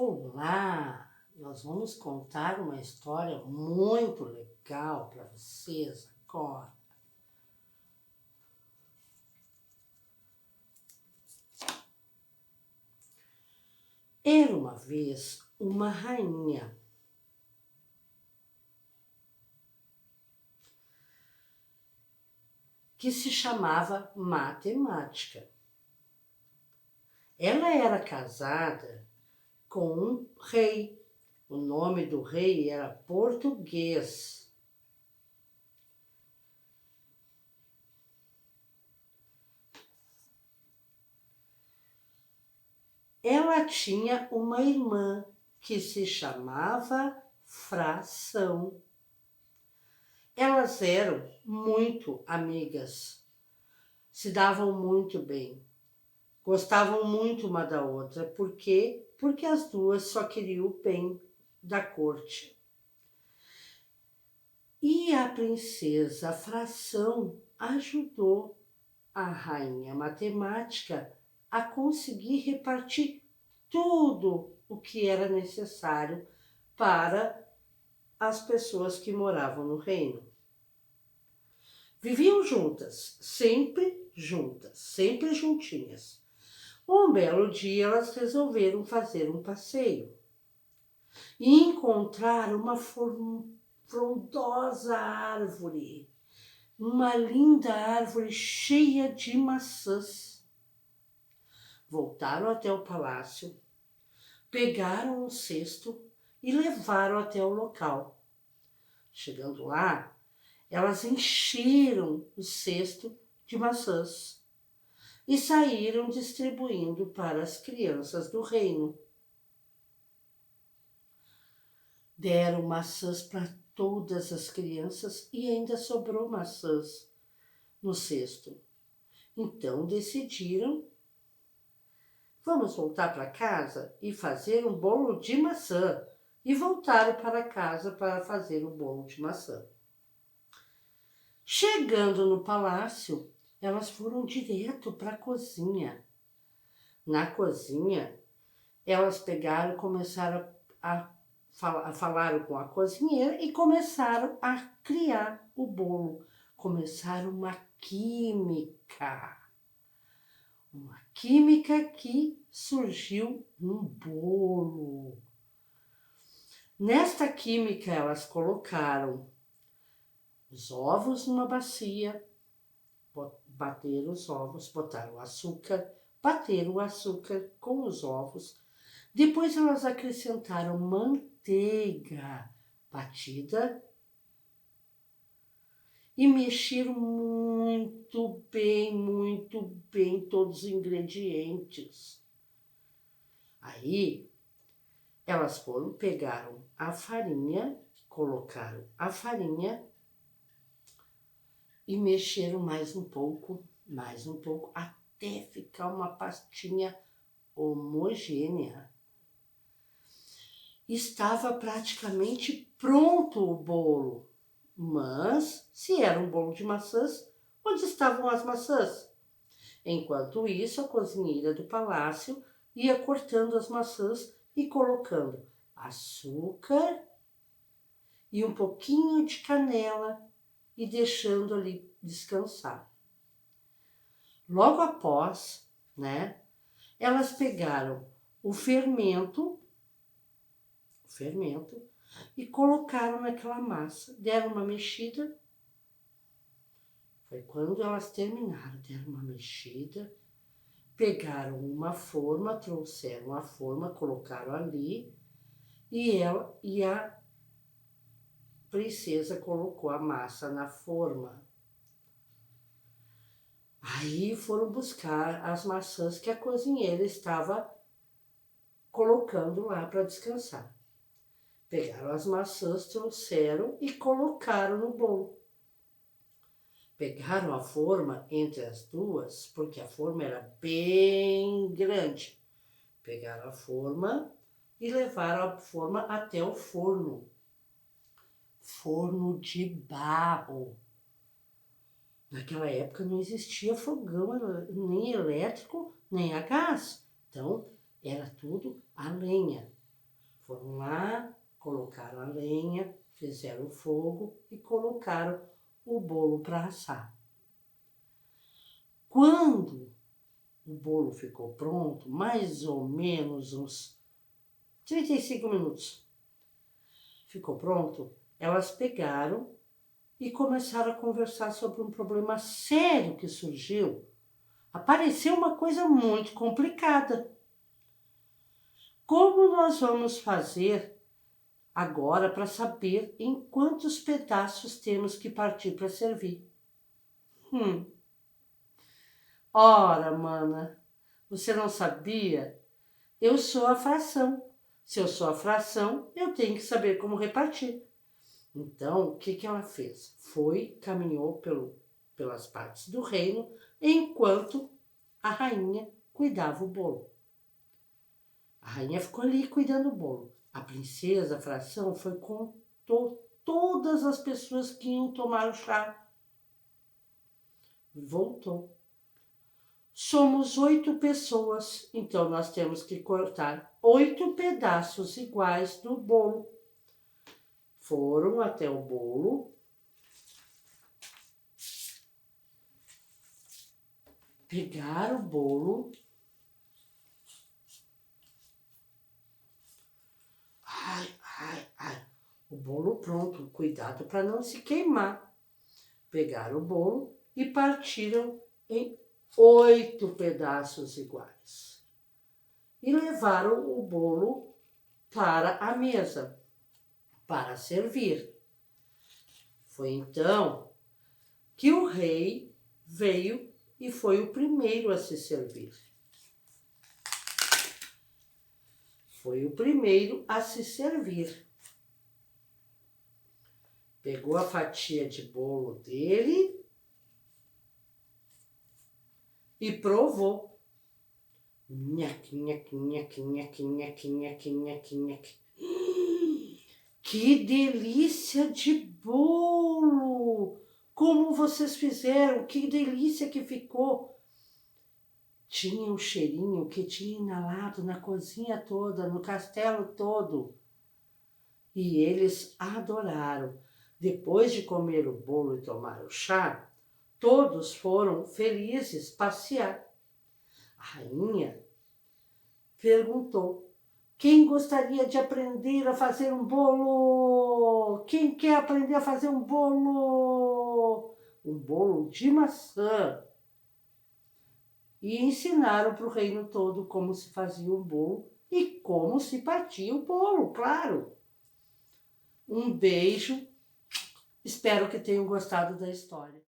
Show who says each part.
Speaker 1: Olá! Nós vamos contar uma história muito legal para vocês agora. Era uma vez uma rainha que se chamava Matemática. Ela era casada com um rei. O nome do rei era Português. Ela tinha uma irmã que se chamava Fração. Elas eram muito amigas, se davam muito bem, gostavam muito uma da outra. Por quê? Porque as duas só queriam o bem da corte. E a princesa Fração ajudou a rainha Matemática a conseguir repartir tudo o que era necessário para as pessoas que moravam no reino. Viviam juntas, sempre juntinhas. Um belo dia elas resolveram fazer um passeio e encontraram uma frondosa árvore, uma linda árvore cheia de maçãs. Voltaram até o palácio, pegaram um cesto e levaram até o local. Chegando lá, elas encheram o cesto de maçãs e saíram distribuindo para as crianças do reino. Deram maçãs para todas as crianças e ainda sobrou maçãs no cesto. Então decidiram: vamos voltar para casa e fazer um bolo de maçã. E voltaram para casa para fazer o bolo de maçã. Chegando no palácio, elas foram direto para a cozinha. Na cozinha, elas pegaram e começaram a falar com a cozinheira e começaram a criar o bolo. Começaram uma química que surgiu num bolo. Nesta química, elas colocaram os ovos numa bacia, bateram os ovos, botaram o açúcar, bateram o açúcar com os ovos. Depois elas acrescentaram manteiga batida e mexeram muito bem todos os ingredientes. Aí elas pegaram a farinha, colocaram a farinha e mexeram mais um pouco, até ficar uma pastinha homogênea. Estava praticamente pronto o bolo, mas se era um bolo de maçãs, onde estavam as maçãs? Enquanto isso, a cozinheira do palácio ia cortando as maçãs e colocando açúcar e um pouquinho de canela e deixando ali descansar. Logo após, elas pegaram o fermento e colocaram naquela massa, deram uma mexida. Foi quando elas terminaram, deram uma mexida, pegaram uma forma, trouxeram a forma, colocaram ali e a princesa colocou a massa na forma. Aí foram buscar as maçãs que a cozinheira estava colocando lá para descansar. Pegaram as maçãs, trouxeram e colocaram no bolo. Pegaram a forma entre as duas, porque a forma era bem grande. Pegaram a forma e levaram a forma até o forno. Forno de barro. Naquela época não existia fogão nem elétrico, nem a gás. Então, era tudo a lenha. Foram lá, colocaram a lenha, fizeram o fogo e colocaram o bolo para assar. Quando o bolo ficou pronto, mais ou menos uns 35 minutos, ficou pronto, elas pegaram e começaram a conversar sobre um problema sério que surgiu. Apareceu uma coisa muito complicada. Como nós vamos fazer agora para saber em quantos pedaços temos que partir para servir? Ora, mana, você não sabia? Eu sou a fração. Se eu sou a fração, eu tenho que saber como repartir. Então, o que ela fez? Caminhou pelas partes do reino, enquanto a rainha cuidava o bolo. A rainha ficou ali cuidando do bolo. A princesa, a fração, contou todas as pessoas que iam tomar o chá. Voltou. Somos 8 pessoas, então nós temos que cortar 8 pedaços iguais do bolo. Foram até o bolo, pegaram o bolo, o bolo pronto, cuidado para não se queimar. Pegaram o bolo e partiram em 8 pedaços iguais. E levaram o bolo para a mesa, para servir. Foi então que o rei veio e foi o primeiro a se servir. Foi o primeiro a se servir. Pegou a fatia de bolo dele e provou. Nhaque, nhaque, nhaque, nhaque, nhaque, nhaque, nhaque, nhaque. Que delícia de bolo! Como vocês fizeram? Que delícia que ficou! Tinha um cheirinho que tinha inalado na cozinha toda, no castelo todo. E eles adoraram. Depois de comer o bolo e tomar o chá, todos foram felizes passear. A rainha perguntou: quem gostaria de aprender a fazer um bolo? Quem quer aprender a fazer um bolo? Um bolo de maçã. E ensinaram para o reino todo como se fazia um bolo e como se partia o bolo, claro. Um beijo, espero que tenham gostado da história.